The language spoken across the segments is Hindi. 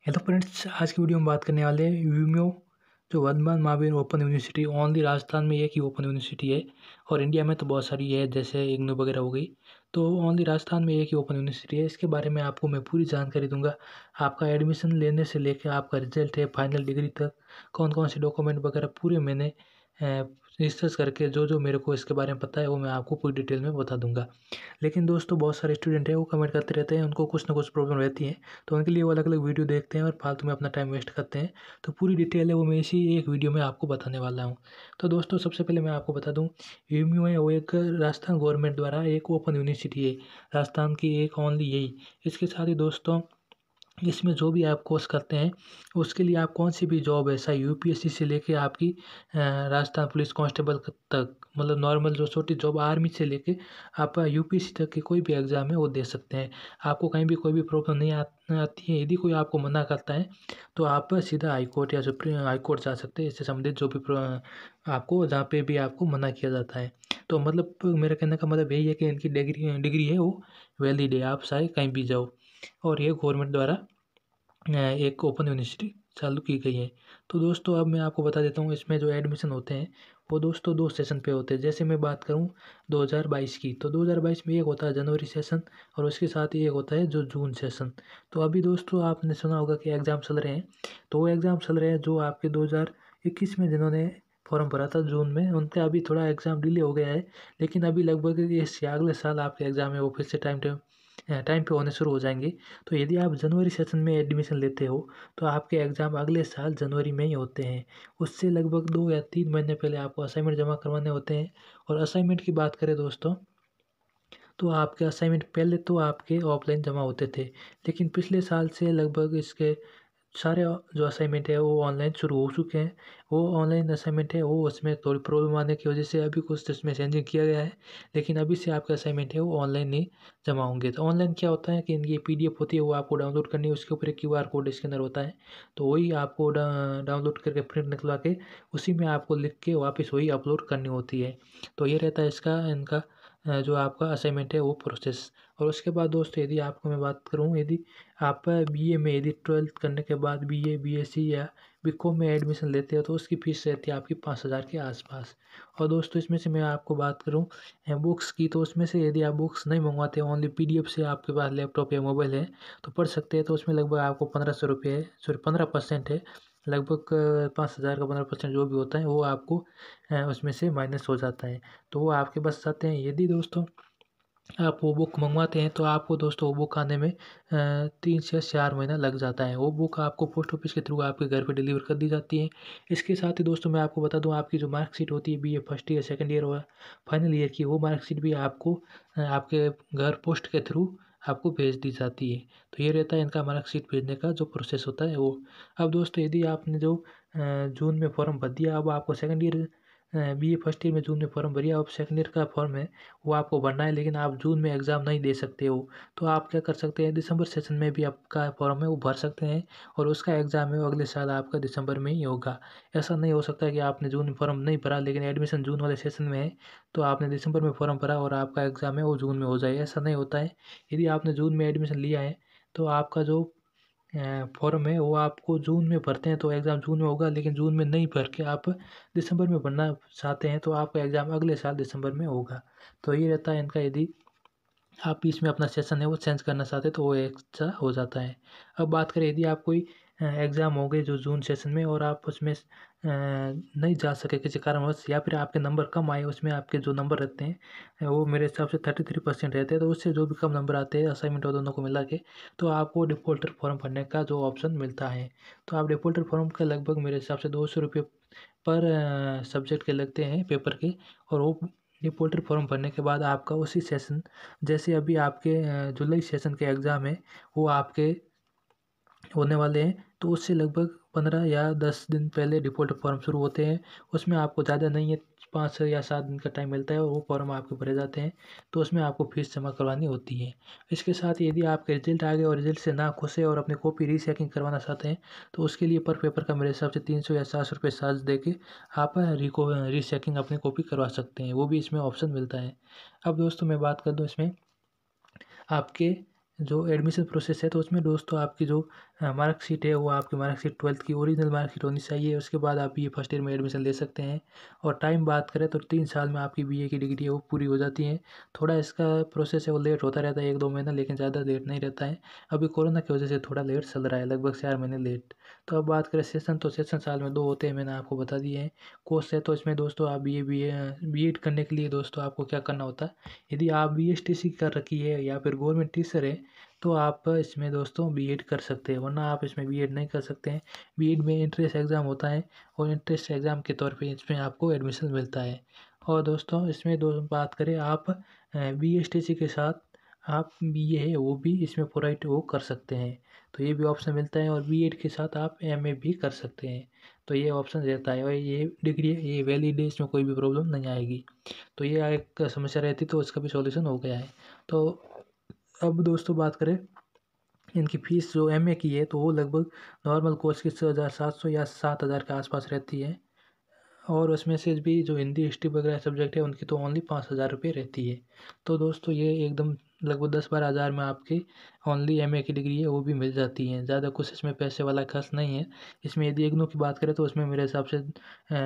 हेलो फ्रेंड्स, आज की वीडियो में बात करने वाले हैं वीमियो जो Vardhman Mahaveer open university only Rajasthan में एक ही ओपन यूनिवर्सिटी है। और इंडिया में तो बहुत सारी है, जैसे इग्नू वगैरह हो गई। तो ओनली राजस्थान में एक ही ओपन यूनिवर्सिटी है। इसके बारे में आपको मैं पूरी जानकारी दूंगा। आपका एडमिशन लेने से लेकर आपका रिजल्ट है, फाइनल डिग्री तक कौन कौन से डॉक्यूमेंट वगैरह पूरे मैंने रिसर्च करके जो जो मेरे को इसके बारे में पता है वो मैं आपको पूरी डिटेल में बता दूंगा। लेकिन दोस्तों, बहुत सारे स्टूडेंट हैं वो कमेंट करते रहते हैं, उनको कुछ ना कुछ प्रॉब्लम रहती है, तो उनके लिए वो अलग अलग वीडियो देखते हैं और फालतू में अपना टाइम वेस्ट करते हैं। तो पूरी डिटेल है वो मैं इसी एक वीडियो में आपको बताने वाला हूँ। तो दोस्तों, सबसे पहले मैं आपको बता दूँ, यूम्यू है वो एक राजस्थान गवर्नमेंट द्वारा एक ओपन यूनिवर्सिटी है, राजस्थान की एक ओनली यही। इसके साथ ही दोस्तों, इसमें जो भी आप कोर्स करते हैं उसके लिए आप कौन सी भी जॉब है, चाहे यूपीएससी से लेके आपकी राजस्थान पुलिस कांस्टेबल तक, मतलब नॉर्मल जो छोटी जॉब आर्मी से लेके आप यूपीएससी तक की कोई भी एग्ज़ाम है वो दे सकते हैं। आपको कहीं भी कोई भी प्रॉब्लम नहीं आती है। यदि कोई आपको मना करता है तो आप सीधा हाई कोर्ट या सुप्रीम हाई कोर्ट जा सकते हैं, इससे संबंधित जो भी आपको जहाँ पे भी आपको मना किया जाता है। तो मतलब मेरा कहने का मतलब यही है कि इनकी डिग्री डिग्री है वो वैलिड है, आप चाहे कहीं भी जाओ। और ये गवर्नमेंट द्वारा एक ओपन यूनिवर्सिटी चालू की गई है। तो दोस्तों, अब मैं आपको बता देता हूँ इसमें जो एडमिशन होते हैं वो दोस्तों दो सेशन पे होते हैं। जैसे मैं बात करूँ 2022 की, तो 2022 में एक होता है जनवरी सेशन और उसके साथ ही एक होता है जो जून सेशन। तो अभी दोस्तों, आपने सुना होगा कि एग्ज़ाम चल रहे हैं। तो वो एग्ज़ाम चल रहे हैं जो आपके 2021 में जिन्होंने फॉर्म भरा था जून में, उनका अभी थोड़ा एग्ज़ाम डिले हो गया है। लेकिन अभी लगभग ये अगले साल आपके एग्ज़ाम है वो फिर से टाइम पे होने शुरू हो जाएंगे। तो यदि आप जनवरी सेशन में एडमिशन लेते हो तो आपके एग्ज़ाम अगले साल जनवरी में ही होते हैं। उससे लगभग 2 या 3 महीने पहले आपको असाइनमेंट जमा करवाने होते हैं। और असाइनमेंट की बात करें दोस्तों, तो आपके असाइनमेंट पहले तो आपके ऑफलाइन जमा होते थे, लेकिन पिछले साल से लगभग इसके सारे जो असाइनमेंट है वो ऑनलाइन शुरू हो चुके हैं। वो ऑनलाइन असाइनमेंट है वो उसमें थोड़ी प्रॉब्लम आने की वजह से अभी कुछ इसमें चेंजिंग किया गया है। लेकिन अभी से आपका असाइनमेंट है वो ऑनलाइन ही जमा होंगे। तो ऑनलाइन क्या होता है कि इनकी पीडीएफ होती है वो आपको डाउनलोड करनी है, उसके ऊपर एक क्यूआर कोड स्कैनर होता है। तो वही आपको डाउनलोड करके प्रिंट निकलवा के उसी में आपको लिख के वापस वही अपलोड करनी होती है। तो ये रहता है इसका इनका जो आपका असाइनमेंट है वो प्रोसेस। और उसके बाद दोस्तों, यदि आपको मैं बात करूँ, यदि आप बीए में यदि 12th करने के बाद बीए, बीएससी या बीकॉम में एडमिशन लेते हो तो उसकी फ़ीस रहती है आपकी 5,000 के आसपास। और दोस्तों, इसमें से मैं आपको बात करूँ बुक्स की, तो उसमें से यदि आप बुक्स नहीं मंगवाते, ओनली पीडीएफ से आपके पास लैपटॉप या मोबाइल है तो पढ़ सकते हैं। तो उसमें लगभग आपको 1,500 रुपये है, सॉरी 15% है, लगभग 5,000 का 15% जो भी होता है वो आपको उसमें से माइनस हो जाता है। तो वो आपके बच जाते हैं। यदि दोस्तों आप वो बुक मंगवाते हैं तो आपको दोस्तों वो बुक आने में 3 से 4 महीना लग जाता है। वो बुक आपको पोस्ट ऑफिस के थ्रू आपके घर पे डिलीवर कर दी जाती है। इसके साथ ही दोस्तों, मैं आपको बता दूं, आपकी जो मार्कशीट होती है BA first year, second year और फाइनल ईयर की, वो मार्कशीट भी आपको आपके घर पोस्ट के थ्रू आपको भेज दी जाती है। तो ये रहता है इनका मार्कशीट भेजने का जो प्रोसेस होता है वो। अब दोस्तों, यदि आपने जो जून में फॉर्म भर दिया, अब आपको second year BA first year में जून में फॉर्म भरिए, अब सेकंड ईयर का फॉर्म है वो आपको भरना है, लेकिन आप जून में एग्ज़ाम नहीं दे सकते हो। तो आप क्या कर सकते हैं, दिसंबर सेशन में भी आपका फॉर्म है वो भर सकते हैं और उसका एग्ज़ाम है वो अगले साल आपका दिसंबर में ही होगा। ऐसा नहीं हो सकता कि आपने जून में फॉर्म नहीं भरा लेकिन एडमिशन जून वाले सेशन में है तो आपने दिसंबर में फॉर्म भरा और आपका एग्ज़ाम है वो जून में हो जाए, ऐसा नहीं होता है। यदि आपने जून में एडमिशन लिया है तो आपका जो फॉर्म है वो आपको जून में भरते हैं तो एग्ज़ाम जून में होगा, लेकिन जून में नहीं भर के आप दिसंबर में भरना चाहते हैं तो आपका एग्ज़ाम अगले साल दिसंबर में होगा। तो ये रहता है इनका। यदि आप बीच में अपना सेशन है वो चेंज करना चाहते हैं तो वो एक्स्ट्रा हो जाता है। अब बात करें, यदि आप कोई एग्ज़ाम हो गए जो जून सेशन में और आप उसमें नहीं जा सके किसी कारणवश, या फिर आपके नंबर कम आए, उसमें आपके जो नंबर रहते हैं वो मेरे हिसाब से 33% रहते हैं, तो उससे जो भी कम नंबर आते हैं असाइनमेंट और दोनों को मिला के, तो आपको डिफ़ॉल्टर फॉर्म भरने का जो ऑप्शन मिलता है। तो आप डिफ़ॉल्टर फॉर्म का लगभग मेरे हिसाब से 200 रुपये पर सब्जेक्ट के लगते हैं पेपर के। और वो डिफ़ॉल्टर फॉर्म भरने के बाद आपका उसी सेशन, जैसे अभी आपके जुलाई सेशन के एग्ज़ाम है वो आपके होने वाले हैं, तो उससे लगभग 15 या 10 दिन पहले डिफ़ॉल्ट फॉर्म शुरू होते हैं। उसमें आपको ज़्यादा नहीं है, 5 या 7 दिन का टाइम मिलता है और वो फॉर्म आपके भरे जाते हैं। तो उसमें आपको फ़ीस जमा करवानी होती है। इसके साथ ही यदि आपके रिज़ल्ट आ गए और रिज़ल्ट से ना खुश है और अपनी कॉपी रीचेकिंग करवाना चाहते हैं तो उसके लिए पर पेपर का मेरे हिसाब से 300 या 400 रुपये चार्ज दे के आप रीचेकिंग अपनी कॉपी करवा सकते हैं, वो भी इसमें ऑप्शन मिलता है। अब दोस्तों, मैं बात कर दूँ इसमें आपके जो एडमिशन प्रोसेस है, तो उसमें दोस्तों आपकी जो मार्कशीट है वो आपकी मार्कशीट 12th की ओरिजिनल मार्कशीट होनी चाहिए। उसके बाद आप BA फर्स्ट ईयर में एडमिशन ले सकते हैं। और टाइम बात करें तो 3 साल में आपकी BA की डिग्री है वो पूरी हो जाती है। थोड़ा इसका प्रोसेस है वो लेट होता रहता है 1-2 महीना, लेकिन ज़्यादा लेट नहीं रहता है। अभी कोरोना की वजह से थोड़ा लेट चल रहा है, लगभग 4 महीने लेट। तो अब बात करें सेशन, तो सेशन साल में 2 होते हैं, मैंने आपको बता दिए हैं। कोर्स है तो इसमें दोस्तों आप BA करने के लिए दोस्तों आपको क्या करना होता है, यदि आप BSTC कर रखी है या फिर गवर्नमेंट टीचर है तो आप इसमें दोस्तों B.Ed कर सकते हैं, वरना आप इसमें B.Ed नहीं कर सकते हैं। B.Ed में एंट्रेंस एग्ज़ाम होता है और एंट्रेंस एग्ज़ाम के तौर पे इसमें आपको एडमिशन मिलता है। और दोस्तों इसमें बात करें आप BSTC के साथ आप BA है वो भी इसमें प्रोवाइड वो कर सकते हैं, तो ये भी ऑप्शन मिलता है। और B.Ed के साथ आप MA भी कर सकते हैं, तो ये ऑप्शन रहता है। और ये डिग्री ये वैलिड है, इसमें कोई भी प्रॉब्लम नहीं आएगी। तो ये एक समस्या रहती तो उसका भी सॉल्यूशन हो गया है। तो अब दोस्तों बात करें इनकी फ़ीस जो MA की है तो वो लगभग नॉर्मल कोर्स की 6,700 या 7,000 के आसपास रहती है। और उसमें से भी जो हिंदी हिस्ट्री वगैरह सब्जेक्ट है उनकी तो ओनली 5,000 रुपये रहती है। तो दोस्तों ये एकदम लगभग 10-12 हज़ार में आपकी ओनली MA की डिग्री है वो भी मिल जाती है। ज़्यादा कुछ इसमें पैसे वाला खर्च नहीं है। इसमें यदि इग्नू की बात करें तो उसमें मेरे हिसाब से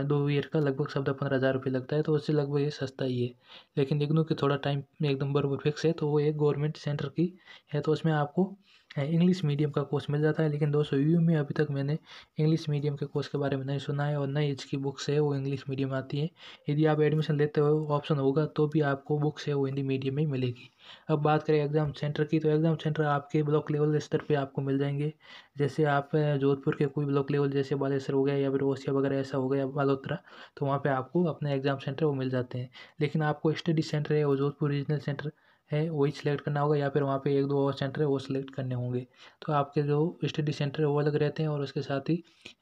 2 ईयर का लगभग 14-15 हज़ार रुपये लगता है, तो उससे लगभग ये सस्ता ही है। लेकिन इग्नू की थोड़ा टाइम एकदम बराबर फिक्स है, तो वो एक गवर्नमेंट सेंटर की है, तो उसमें आपको इंग्लिश मीडियम का कोर्स मिल जाता है। लेकिन दोस्तों UU में अभी तक मैंने इंग्लिश मीडियम के कोर्स के बारे में नहीं सुना है, और नई इसकी बुक्स है वो इंग्लिश मीडियम आती है। यदि आप एडमिशन लेते हो ऑप्शन होगा तो भी आपको बुक्स है वो हिंदी मीडियम में ही मिलेगी। अब बात करें एग्ज़ाम सेंटर की, तो एग्ज़ाम सेंटर आपके ब्लॉक लेवल स्तर पे आपको मिल जाएंगे। जैसे आप जोधपुर के कोई ब्लॉक लेवल जैसे बालेश्वर हो गया या फिर ओसिया वगैरह ऐसा हो गया बालोतरा, तो वहाँ पे आपको अपने एग्ज़ाम सेंटर वो मिल जाते हैं। लेकिन आपको स्टडी सेंटर है वो जोधपुर रीजनल सेंटर है वही सिलेक्ट करना होगा, या फिर वहाँ पे 1-2 और सेंटर है वो सिलेक्ट करने होंगे। तो आपके जो स्टडी सेंटर है वो अलग रहते हैं, और उसके साथ ही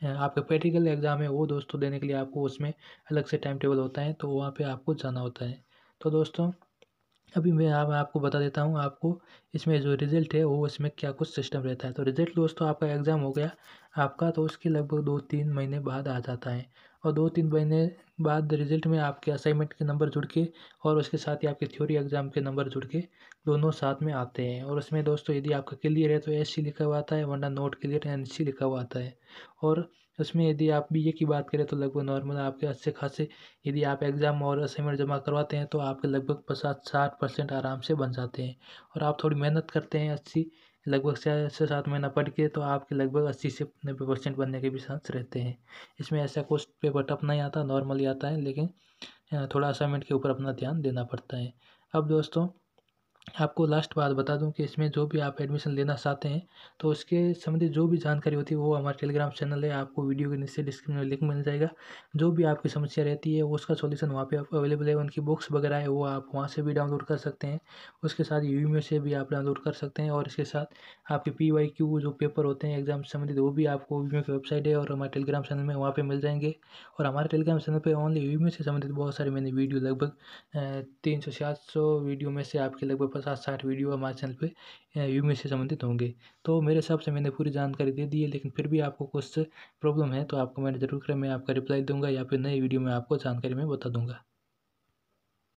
आपका प्रैक्टिकल एग्ज़ाम है वो दोस्तों देने के लिए आपको उसमें अलग से टाइम टेबल होता है, तो वहाँ पे आपको जाना होता है। तो दोस्तों अभी मैं आपको बता देता हूँ आपको इसमें जो रिज़ल्ट है वो इसमें क्या कुछ सिस्टम रहता है। तो रिज़ल्ट दोस्तों आपका एग्ज़ाम हो गया आपका, तो उसके लगभग 2-3 महीने बाद आ जाता है। और 2-3 महीने बाद रिज़ल्ट में आपके असाइनमेंट के नंबर जुड़ के और उसके साथ ही आपके थ्योरी एग्ज़ाम के नंबर जुड़ के दोनों साथ में आते हैं। और उसमें दोस्तों यदि आपका क्लियर है तो SC लिखा हुआ आता है, वरना नॉट क्लियर NC लिखा हुआ आता है। और उसमें यदि आप BA की बात करें तो लगभग नॉर्मल आपके अच्छे खासे यदि आप एग्ज़ाम और असाइनमेंट जमा करवाते हैं तो आपके लगभग 50-60% आराम से बन जाते हैं। और आप थोड़ी मेहनत करते हैं अच्छी, लगभग 6 से 7 महीना पढ़ के, तो आपके लगभग 80 से 90% बनने के भी चांस रहते हैं। इसमें ऐसा कुछ पेपर टफ नहीं आता, नॉर्मली आता है, लेकिन थोड़ा असाइनमेंट के ऊपर अपना ध्यान देना पड़ता है। अब दोस्तों आपको लास्ट बात बता दूं कि इसमें जो भी आप एडमिशन लेना चाहते हैं तो उसके संबंधित जो भी जानकारी होती है वो हमारे टेलीग्राम चैनल है, आपको वीडियो के नीचे डिस्क्रिप्शन में लिंक मिल जाएगा। जो भी आपकी समस्या रहती है वो उसका सॉल्यूशन वहाँ पे अवेलेबल है। उनकी बुक्स वगैरह है वो आप वहाँ से भी डाउनलोड कर सकते हैं, उसके साथ यूट्यूब से भी आप डाउनलोड कर सकते हैं। और इसके साथ आपके PYQ जो पेपर होते हैं एग्जाम से संबंधित वो भी आपको यूट्यूब की वेबसाइट है और हमारे टेलीग्राम चैनल में वहाँ पे मिल जाएंगे। और हमारे टेलीग्राम चैनल पे ओनली यूट्यूब से संबंधित बहुत सारे मैंने वीडियो लगभग 300-400 वीडियो में से आपके लगभग 50-60 वीडियो हमारे चैनल पे यूट्यूब से संबंधित होंगे। तो मेरे हिसाब से मैंने पूरी जानकारी दे दी है, लेकिन फिर भी आपको कुछ प्रॉब्लम है तो आप कमेंट जरूर करें, मैं आपका रिप्लाई दूंगा या फिर नई वीडियो में आपको जानकारी मैं बता दूंगा।